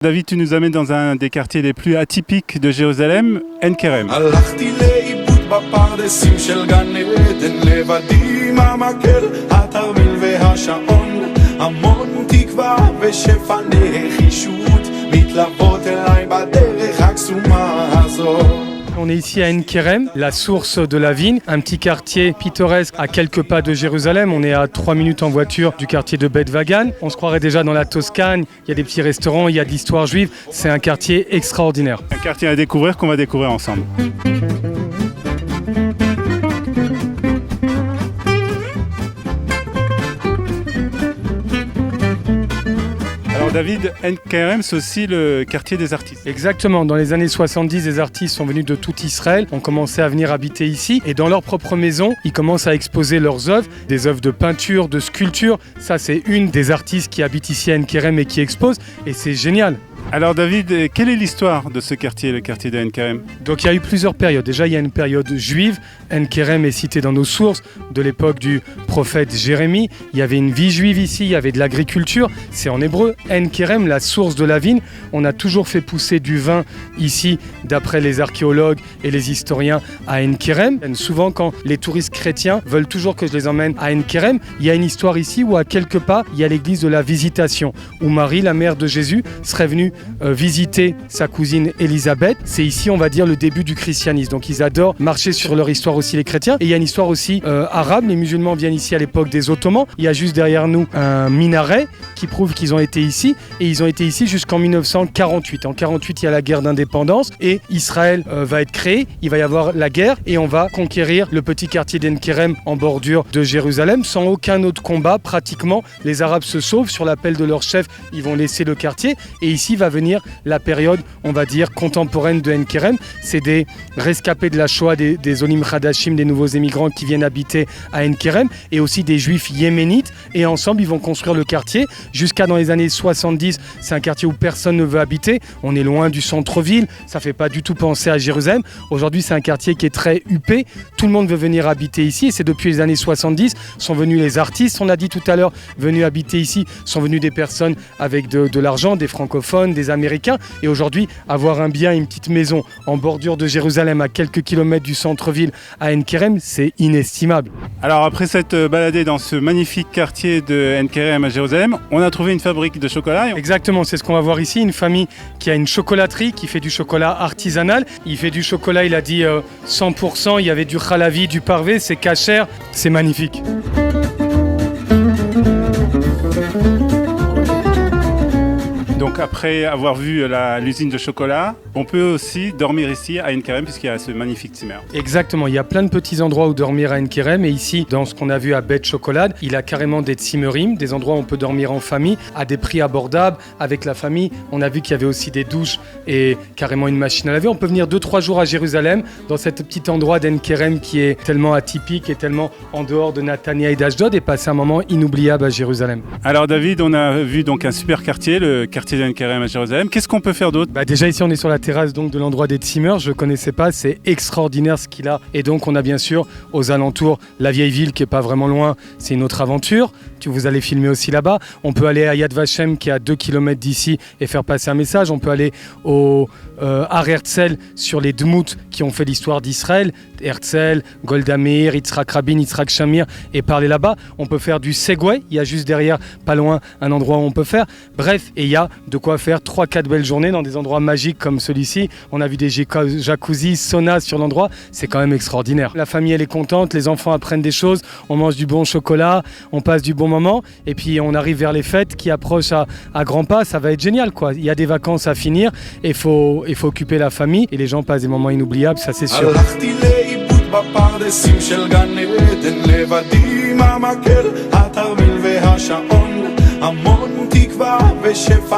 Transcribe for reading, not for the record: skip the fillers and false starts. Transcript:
David, tu nous amènes dans un des quartiers les plus atypiques de Jérusalem, Ein Kerem. On est ici à Ein Kerem, la source de la vigne, un petit quartier pittoresque à quelques pas de Jérusalem. On est à 3 minutes en voiture du quartier de Beth Vagan. On se croirait déjà dans la Toscane, il y a des petits restaurants, il y a de l'histoire juive. C'est un quartier extraordinaire. Un quartier à découvrir qu'on va découvrir ensemble. Alors David, Ein Kerem, c'est aussi le quartier des artistes. Exactement, dans les années 70, des artistes sont venus de tout Israël, ont commencé à venir habiter ici et dans leur propre maison, ils commencent à exposer leurs œuvres, des œuvres de peinture, de sculpture. Ça, c'est une des artistes qui habite ici à Ein Kerem et qui expose et c'est génial. Alors David, quelle est l'histoire de ce quartier, le quartier de Ein Kerem? Donc il y a eu plusieurs périodes. Déjà, il y a une période juive. Ein Kerem est cité dans nos sources de l'époque du prophète Jérémie. Il y avait une vie juive ici, il y avait de l'agriculture. C'est en hébreu, Ein Kerem, la source de la vigne. On a toujours fait pousser du vin ici, d'après les archéologues et les historiens, à Ein Kerem. Souvent, quand les touristes chrétiens veulent toujours que je les emmène à Ein Kerem, il y a une histoire ici où à quelques pas, il y a l'église de la Visitation, où Marie, la mère de Jésus, serait venue visiter sa cousine Élisabeth. C'est ici, on va dire, le début du christianisme. Donc ils adorent marcher sur leur histoire aussi, les chrétiens. Et il y a une histoire aussi arabe. Les musulmans viennent ici à l'époque des Ottomans. Il y a juste derrière nous un minaret qui prouve qu'ils ont été ici. Et ils ont été ici jusqu'en 1948. En 1948, il y a la guerre d'indépendance et Israël va être créé. Il va y avoir la guerre et on va conquérir le petit quartier d'Ein Kerem en bordure de Jérusalem sans aucun autre combat. Pratiquement, les Arabes se sauvent. Sur l'appel de leur chef, ils vont laisser le quartier. Et ici va venir la période, on va dire, contemporaine de Ein Kerem. C'est des rescapés de la Shoah, des Olim Hadashim, des nouveaux émigrants qui viennent habiter à Ein Kerem et aussi des juifs yéménites. Et ensemble, ils vont construire le quartier. Jusqu'à dans les années 70, c'est un quartier où personne ne veut habiter. On est loin du centre-ville. Ça fait pas du tout penser à Jérusalem. Aujourd'hui, c'est un quartier qui est très huppé. Tout le monde veut venir habiter ici. Et c'est depuis les années 70 sont venus les artistes. On a dit tout à l'heure, venus habiter ici, sont venus des personnes avec de l'argent, des francophones, des Américains. Et aujourd'hui, avoir un bien, une petite maison en bordure de Jérusalem, à quelques kilomètres du centre-ville, à Ein Kerem, c'est inestimable. Alors après s'être baladé dans ce magnifique quartier de Ein Kerem à Jérusalem, on a trouvé une fabrique de chocolat. Exactement, c'est ce qu'on va voir ici. Une famille qui a une chocolaterie, qui fait du chocolat artisanal. Il fait du chocolat, il a dit 100%. Il y avait du halavi, du parvé, c'est kasher, c'est magnifique. Donc après avoir vu l'usine de chocolat, on peut aussi dormir ici à Ein Kerem puisqu'il y a ce magnifique Zimmer. Exactement, il y a plein de petits endroits où dormir à Ein Kerem et ici, dans ce qu'on a vu à Beth Chocolade, il a carrément des Zimmerim, des endroits où on peut dormir en famille à des prix abordables avec la famille. On a vu qu'il y avait aussi des douches et carrément une machine à laver. On peut venir 2-3 jours à Jérusalem dans cet petit endroit d'Ein Kerem qui est tellement atypique et tellement en dehors de Natania et d'Ashdod et passer un moment inoubliable à Jérusalem. Alors David, on a vu donc un super quartier, le quartier d'Ein Kerem à Jérusalem. Qu'est-ce qu'on peut faire d'autre? Déjà ici on est sur la terrasse donc de l'endroit des Zimmer, je ne connaissais pas, c'est extraordinaire ce qu'il a. Et donc on a bien sûr aux alentours la vieille ville qui n'est pas vraiment loin, c'est une autre aventure. Vous allez filmer aussi là-bas. On peut aller à Yad Vashem qui est à 2 km d'ici et faire passer un message. On peut aller au Har Herzl sur les Dmout qui ont fait l'histoire d'Israël, Herzl, Golda Meir, Yitzhak Rabin, Yitzhak Shamir et parler là-bas. On peut faire du Segway, il y a juste derrière, pas loin, un endroit où on peut faire. Bref, et il y a de quoi faire 3-4 belles journées dans des endroits magiques comme celui-ci. On a vu des jacuzzi, saunas sur l'endroit, c'est quand même extraordinaire. La famille elle est contente, les enfants apprennent des choses, on mange du bon chocolat, on passe du bon moment et puis on arrive vers les fêtes qui approchent à grands pas, ça va être génial quoi. Il y a des vacances à finir et il faut occuper la famille et les gens passent des moments inoubliables, ça c'est sûr. בפרדסים של גן עדן לבדי מהמקל התרמיל והשעון המון תקווה ושפע